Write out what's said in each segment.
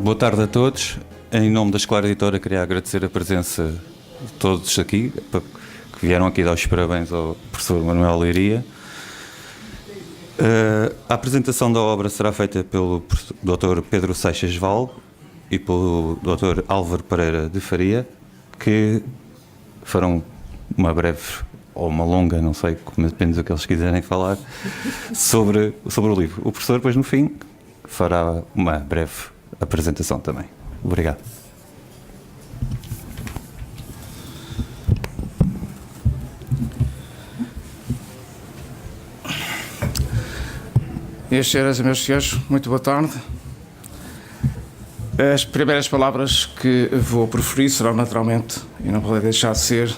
Boa tarde a todos. Em nome da Escolar Editora, queria agradecer a presença de todos aqui, que vieram aqui dar os parabéns ao professor Manuel Leiria. A apresentação da obra será feita pelo Dr. Pedro Seixas Val e pelo Dr. Álvaro Pereira de Faria, que farão uma breve ou uma longa, não sei, depende do que eles quiserem falar, sobre o livro. O professor, depois, no fim, fará uma breve apresentação também. Obrigado. Minhas senhoras e meus senhores, muito boa tarde. As primeiras palavras que vou proferir serão, naturalmente, e não poderei deixar de ser,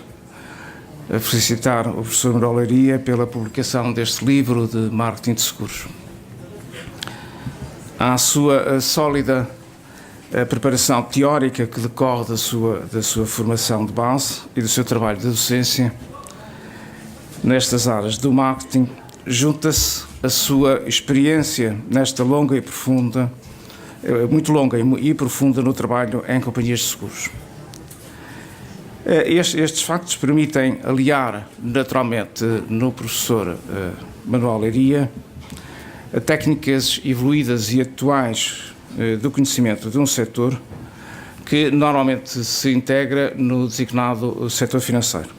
a felicitar o professor Manuel Leiria pela publicação deste livro de marketing de seguros. À sua sólida preparação teórica que decorre da sua formação de base e do seu trabalho de docência nestas áreas do marketing, junta-se a sua experiência nesta longa e profunda, muito longa e profunda no trabalho em companhias de seguros. Estes factos permitem aliar naturalmente no professor Manuel Leiria técnicas evoluídas e atuais do conhecimento de um setor que normalmente se integra no designado setor financeiro.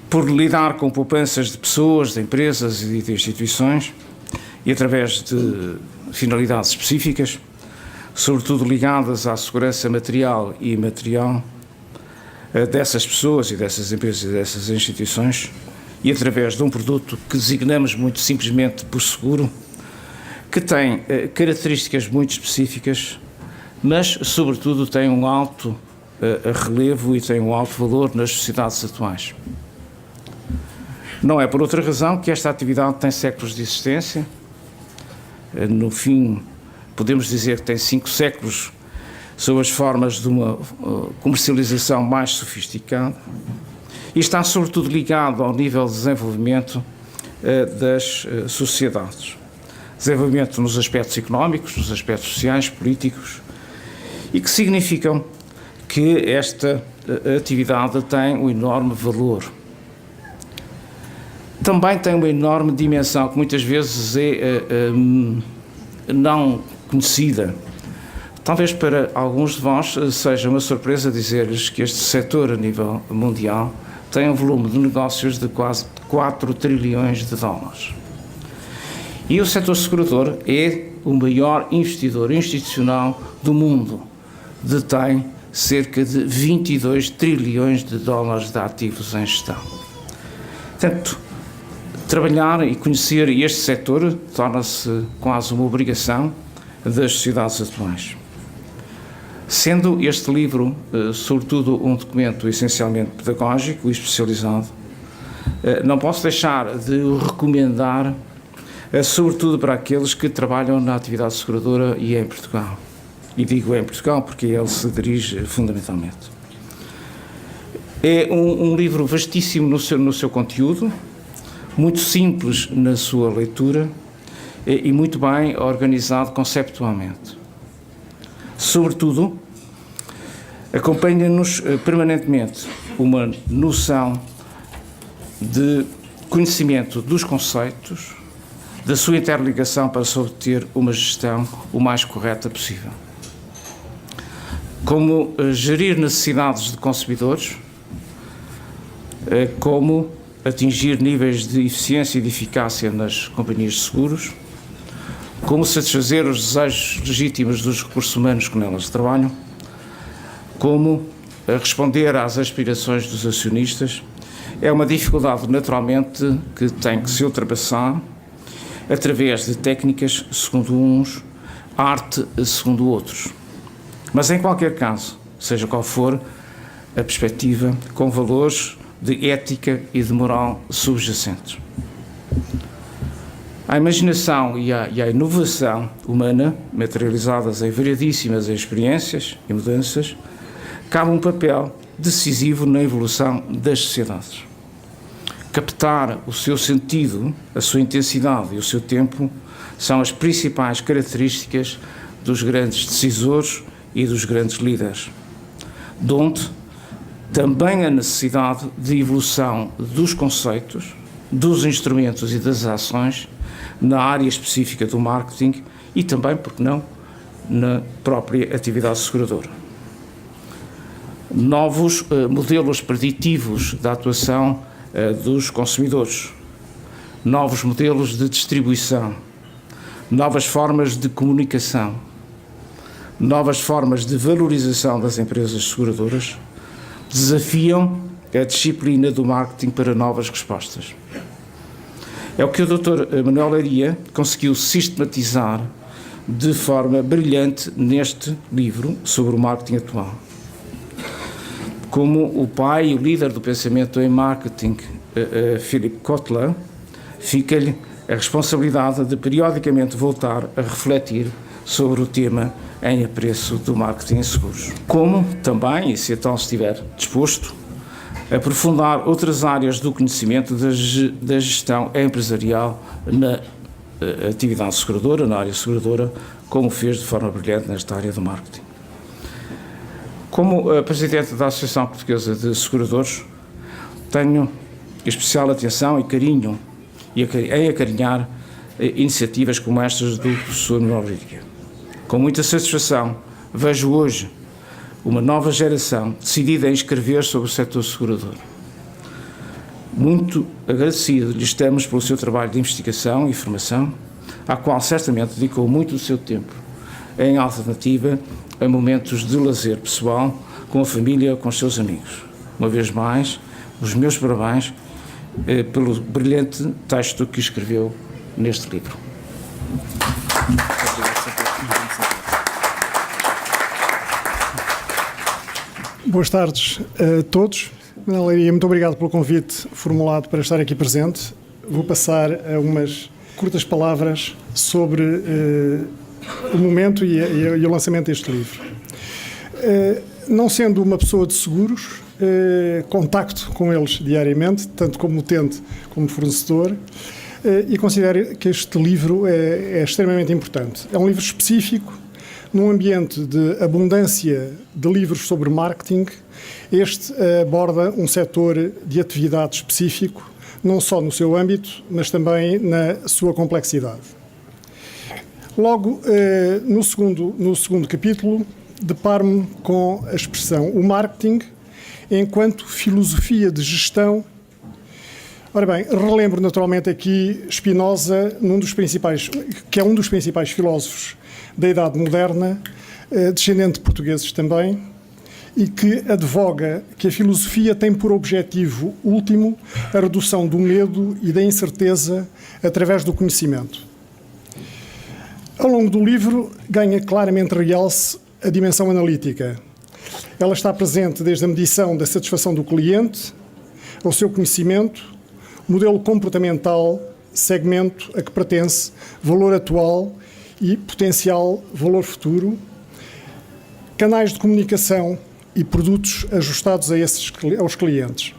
Por lidar com poupanças de pessoas, de empresas e de instituições e através de finalidades específicas, sobretudo ligadas à segurança material e imaterial dessas pessoas e dessas empresas e dessas instituições, e através de um produto que designamos muito simplesmente por seguro, que tem características muito específicas, mas, sobretudo, tem um alto relevo e tem um alto valor nas sociedades atuais. Não é por outra razão que esta atividade tem séculos de existência. No fim, podemos dizer que tem 5 séculos sob as formas de uma comercialização mais sofisticada e está, sobretudo, ligado ao nível de desenvolvimento das sociedades. Desenvolvimento nos aspectos económicos, nos aspectos sociais, políticos, e que significam que esta atividade tem um enorme valor. Também tem uma enorme dimensão que muitas vezes é não conhecida. Talvez para alguns de vós seja uma surpresa dizer-lhes que este setor a nível mundial tem um volume de negócios de quase 4 trilhões de dólares. E o setor segurador é o maior investidor institucional do mundo. Detém cerca de 22 trilhões de dólares de ativos em gestão. Portanto, trabalhar e conhecer este setor torna-se quase uma obrigação das sociedades atuais. Sendo este livro, sobretudo, um documento essencialmente pedagógico e especializado, não posso deixar de o recomendar, sobretudo para aqueles que trabalham na atividade seguradora e em Portugal. E digo em Portugal porque ele se dirige fundamentalmente. É um livro vastíssimo no seu conteúdo, muito simples na sua leitura e muito bem organizado conceptualmente. Sobretudo, acompanha-nos permanentemente uma noção de conhecimento dos conceitos, da sua interligação para se obter uma gestão o mais correta possível. Como gerir necessidades de consumidores, como atingir níveis de eficiência e de eficácia nas companhias de seguros, como satisfazer os desejos legítimos dos recursos humanos que nelas trabalham, como responder às aspirações dos acionistas. É uma dificuldade, naturalmente, que tem que se ultrapassar através de técnicas, segundo uns, arte, segundo outros. Mas, em qualquer caso, seja qual for a perspectiva, com valores de ética e de moral subjacentes. A imaginação e a inovação humana, materializadas em variadíssimas experiências e mudanças, cabe um papel decisivo na evolução das sociedades. Captar o seu sentido, a sua intensidade e o seu tempo são as principais características dos grandes decisores e dos grandes líderes, donde também a necessidade de evolução dos conceitos, dos instrumentos e das ações na área específica do marketing e também, porque não, na própria atividade seguradora. Novos modelos preditivos da atuação dos consumidores, novos modelos de distribuição, novas formas de comunicação, novas formas de valorização das empresas seguradoras desafiam a disciplina do marketing para novas respostas. É o que o Dr. Manuel Leiria conseguiu sistematizar de forma brilhante neste livro sobre o marketing atual. Como o pai e o líder do pensamento em marketing, Philip Kotler, fica-lhe a responsabilidade de periodicamente voltar a refletir sobre o tema em apreço do marketing em seguros. Como também, e se então estiver disposto, aprofundar outras áreas do conhecimento da gestão empresarial na atividade seguradora, na área seguradora, como fez de forma brilhante nesta área do marketing. Como Presidente da Associação Portuguesa de Seguradores, tenho especial atenção e carinho em acarinhar iniciativas como estas do professor Manuel Leiria. Com muita satisfação, vejo hoje uma nova geração decidida a inscrever sobre o setor segurador. Muito agradecido lhe estamos pelo seu trabalho de investigação e formação, à qual certamente dedicou muito do seu tempo em alternativa a momentos de lazer pessoal, com a família ou com os seus amigos. Uma vez mais, os meus parabéns pelo brilhante texto que escreveu neste livro. Boas tardes a todos. Manuel Leiria, muito obrigado pelo convite formulado para estar aqui presente. Vou passar a umas curtas palavras sobre o momento e o lançamento deste livro. Não sendo uma pessoa de seguros, contacto com eles diariamente, tanto como utente como fornecedor, e considero que este livro é extremamente importante. É um livro específico, num ambiente de abundância de livros sobre marketing. Este aborda um setor de atividade específico, não só no seu âmbito, mas também na sua complexidade. Logo, no segundo capítulo, deparo-me com a expressão o marketing enquanto filosofia de gestão. Ora bem, relembro naturalmente aqui Spinoza, que é um dos principais filósofos da Idade Moderna, descendente de portugueses também, e que advoga que a filosofia tem por objetivo último a redução do medo e da incerteza através do conhecimento. Ao longo do livro, ganha claramente realce a dimensão analítica. Ela está presente desde a medição da satisfação do cliente, ao seu conhecimento, modelo comportamental, segmento a que pertence, valor atual e potencial valor futuro, canais de comunicação e produtos ajustados aos clientes,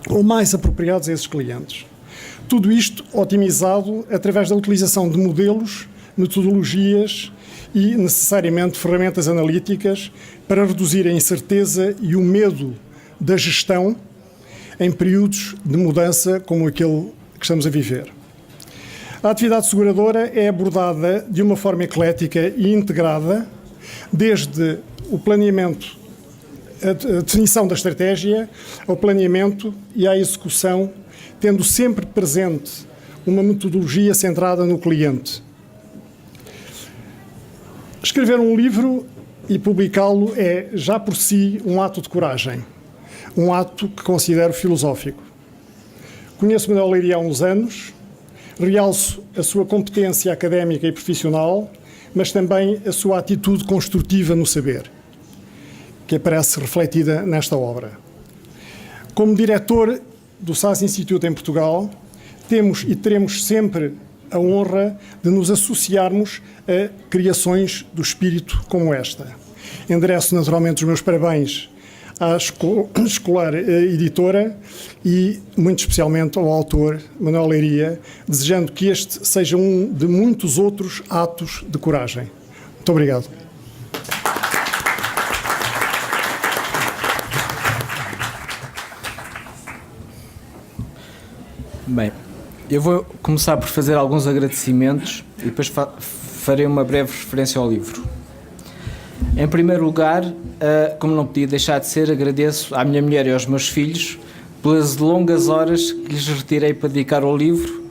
ou mais apropriados a esses clientes. Tudo isto otimizado através da utilização de modelos, metodologias e, necessariamente, ferramentas analíticas para reduzir a incerteza e o medo da gestão em períodos de mudança como aquele que estamos a viver. A atividade seguradora é abordada de uma forma eclética e integrada, desde o planeamento, a definição da estratégia, ao planeamento e à execução, tendo sempre presente uma metodologia centrada no cliente. Escrever um livro e publicá-lo é, já por si, um ato de coragem, um ato que considero filosófico. Conheço Manuel Leiria há uns anos, realço a sua competência académica e profissional, mas também a sua atitude construtiva no saber, que aparece refletida nesta obra. Como diretor do SAS Institute em Portugal, temos e teremos sempre a honra de nos associarmos a criações do espírito como esta. Endereço naturalmente os meus parabéns à Escolar Editora e, muito especialmente, ao autor Manuel Leiria, desejando que este seja um de muitos outros atos de coragem. Muito obrigado. Bem, eu vou começar por fazer alguns agradecimentos e depois farei uma breve referência ao livro. Em primeiro lugar, como não podia deixar de ser, agradeço à minha mulher e aos meus filhos pelas longas horas que lhes retirei para dedicar ao livro,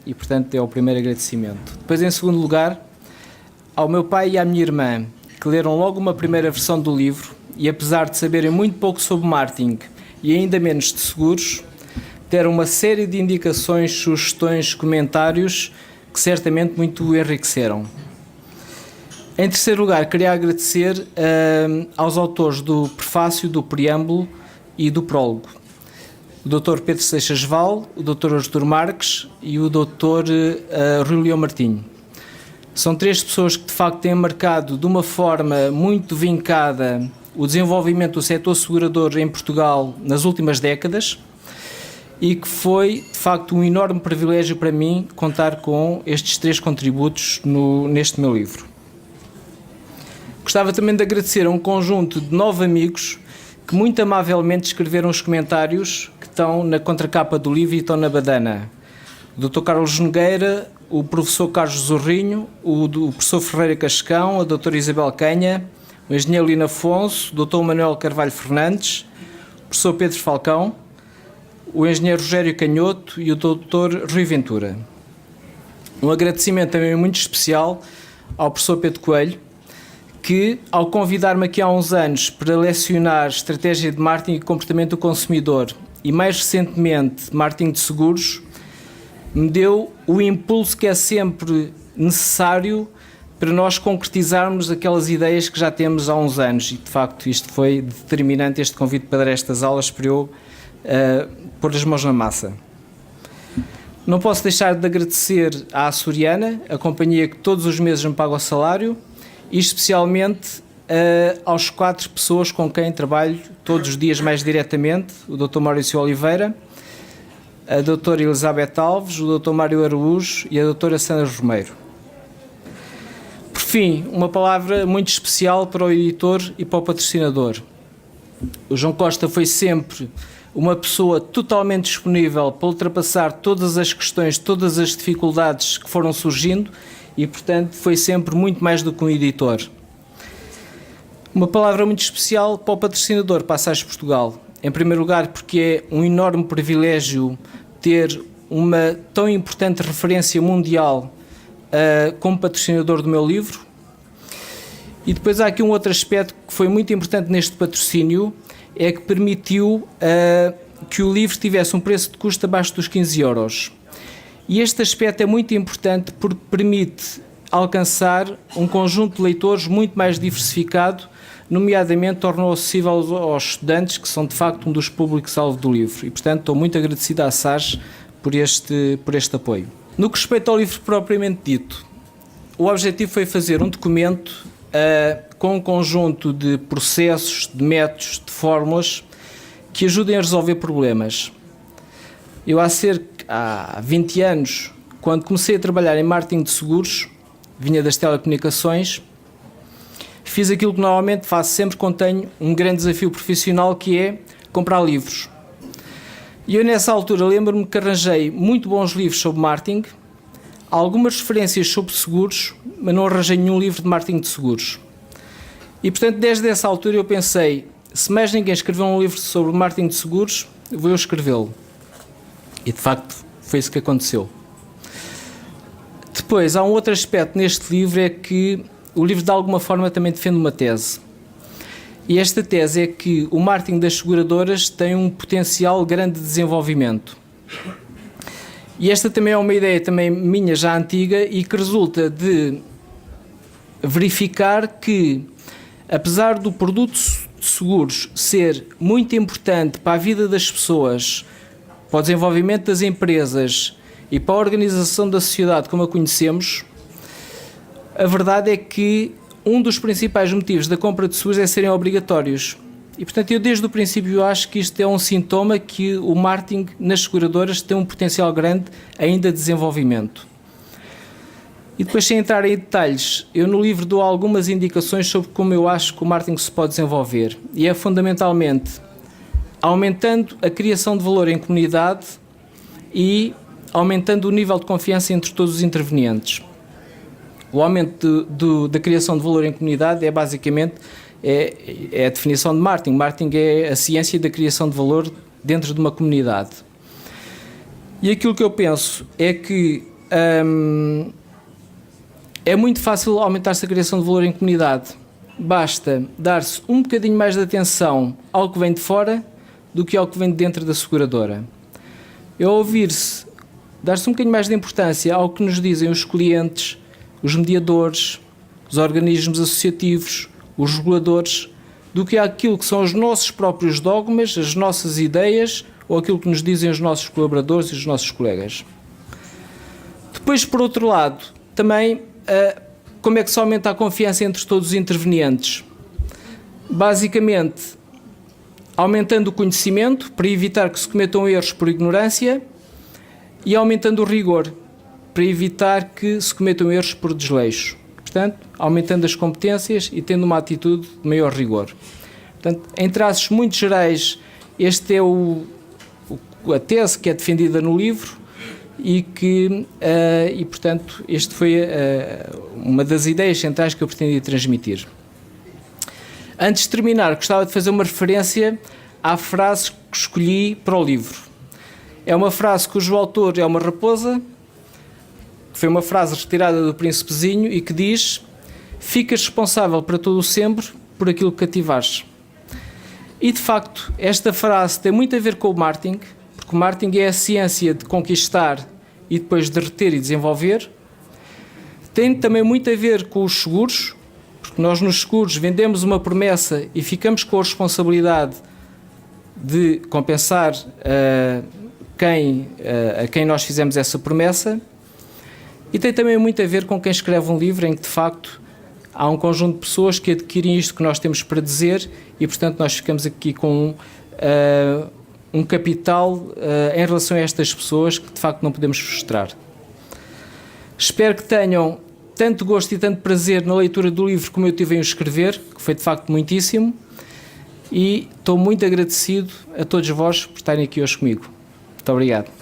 e portanto é o primeiro agradecimento. Depois, em segundo lugar, ao meu pai e à minha irmã, que leram logo uma primeira versão do livro e, apesar de saberem muito pouco sobre marketing e ainda menos de seguros, deram uma série de indicações, sugestões, comentários que certamente muito enriqueceram. Em terceiro lugar, queria agradecer aos autores do prefácio, do preâmbulo e do prólogo, o Dr. Pedro Seixas Val, o Dr. Artur Marques e o Dr. Rui Leão Martinho. São três pessoas que de facto têm marcado de uma forma muito vincada o desenvolvimento do setor segurador em Portugal nas últimas décadas, e que foi, de facto, um enorme privilégio para mim contar com estes três contributos neste meu livro. Gostava também de agradecer a um conjunto de 9 amigos que muito amavelmente escreveram os comentários que estão na contracapa do livro e estão na badana. O Dr. Carlos Nogueira, o professor Carlos Zorrinho, o professor Ferreira Cascão, a doutora Isabel Canha, o engenheiro Lino Afonso, o Dr. Manuel Carvalho Fernandes, o professor Pedro Falcão, o engenheiro Rogério Canhoto e o Dr. Rui Ventura. Um agradecimento também muito especial ao professor Pedro Coelho, que, ao convidar-me aqui há uns anos para lecionar estratégia de marketing e comportamento do consumidor e, mais recentemente, marketing de seguros, me deu o impulso que é sempre necessário para nós concretizarmos aquelas ideias que já temos há uns anos. E, de facto, isto foi determinante, este convite para dar estas aulas, para eu pôr as mãos na massa. Não posso deixar de agradecer à Açoriana, a companhia que todos os meses me paga o salário, e especialmente aos 4 pessoas com quem trabalho todos os dias mais diretamente, o Dr. Maurício Oliveira, a Dra. Elizabeth Alves, o Dr. Mário Araújo e a Dra. Sandra Romeiro. Por fim, uma palavra muito especial para o editor e para o patrocinador. O João Costa foi sempre uma pessoa totalmente disponível para ultrapassar todas as questões, todas as dificuldades que foram surgindo e, portanto, foi sempre muito mais do que um editor. Uma palavra muito especial para o patrocinador Passagens Portugal. Em primeiro lugar, porque é um enorme privilégio ter uma tão importante referência mundial como patrocinador do meu livro. E depois há aqui um outro aspecto que foi muito importante neste patrocínio, é que permitiu que o livro tivesse um preço de custo abaixo dos 15 euros. E este aspecto é muito importante porque permite alcançar um conjunto de leitores muito mais diversificado, nomeadamente tornou acessível aos estudantes, que são de facto um dos públicos-alvo do livro. E, portanto, estou muito agradecido à SAS por este apoio. No que respeita ao livro propriamente dito, o objetivo foi fazer um documento com um conjunto de processos, de métodos, de fórmulas que ajudem a resolver problemas. Eu há 20 anos, quando comecei a trabalhar em marketing de seguros, vinha das telecomunicações, fiz aquilo que normalmente faço sempre quando tenho um grande desafio profissional, que é comprar livros. E eu nessa altura lembro-me que arranjei muito bons livros sobre marketing, algumas referências sobre seguros, mas não arranjei nenhum livro de marketing de seguros. E, portanto, desde essa altura eu pensei, se mais ninguém escreveu um livro sobre marketing de seguros, vou eu escrevê-lo. E, de facto, foi isso que aconteceu. Depois, há um outro aspecto neste livro, é que o livro, de alguma forma, também defende uma tese. E esta tese é que o marketing das seguradoras tem um potencial grande de desenvolvimento. E esta também é uma ideia também minha já antiga e que resulta de verificar que, apesar do produto de seguros ser muito importante para a vida das pessoas, para o desenvolvimento das empresas e para a organização da sociedade como a conhecemos, a verdade é que um dos principais motivos da compra de seguros é serem obrigatórios. E, portanto, eu desde o princípio acho que isto é um sintoma que o marketing nas seguradoras tem um potencial grande ainda de desenvolvimento. E depois, sem entrar em detalhes, eu no livro dou algumas indicações sobre como eu acho que o marketing se pode desenvolver. E é fundamentalmente aumentando a criação de valor em comunidade e aumentando o nível de confiança entre todos os intervenientes. O aumento da criação de valor em comunidade é basicamente a definição de marketing. Marketing é a ciência da criação de valor dentro de uma comunidade. E aquilo que eu penso é que é muito fácil aumentar-se a criação de valor em comunidade. Basta dar-se um bocadinho mais de atenção ao que vem de fora do que ao que vem de dentro da seguradora. É ouvir-se, dar-se um bocadinho mais de importância ao que nos dizem os clientes, os mediadores, os organismos associativos, os reguladores, do que àquilo que são os nossos próprios dogmas, as nossas ideias ou aquilo que nos dizem os nossos colaboradores e os nossos colegas. Depois, por outro lado, também como é que se aumenta a confiança entre todos os intervenientes? Basicamente, aumentando o conhecimento para evitar que se cometam erros por ignorância e aumentando o rigor para evitar que se cometam erros por desleixo. Portanto, aumentando as competências e tendo uma atitude de maior rigor. Portanto, em traços muito gerais, este é a tese que é defendida no livro e portanto, este foi uma das ideias centrais que eu pretendia transmitir. Antes de terminar, gostava de fazer uma referência à frase que escolhi para o livro. É uma frase cujo autor é uma raposa, que foi uma frase retirada do Príncipezinho e que diz: ficas responsável para todo o sempre por aquilo que cativares. E de facto, esta frase tem muito a ver com o marketing, porque o marketing é a ciência de conquistar e depois de reter e desenvolver. Tem também muito a ver com os seguros, porque nós nos seguros vendemos uma promessa e ficamos com a responsabilidade de compensar a quem nós fizemos essa promessa. E tem também muito a ver com quem escreve um livro em que, de facto, há um conjunto de pessoas que adquirem isto que nós temos para dizer e, portanto, nós ficamos aqui com um capital em relação a estas pessoas que, de facto, não podemos frustrar. Espero que tenham tanto gosto e tanto prazer na leitura do livro como eu tive em o escrever, que foi, de facto, muitíssimo, e estou muito agradecido a todos vós por estarem aqui hoje comigo. Muito obrigado.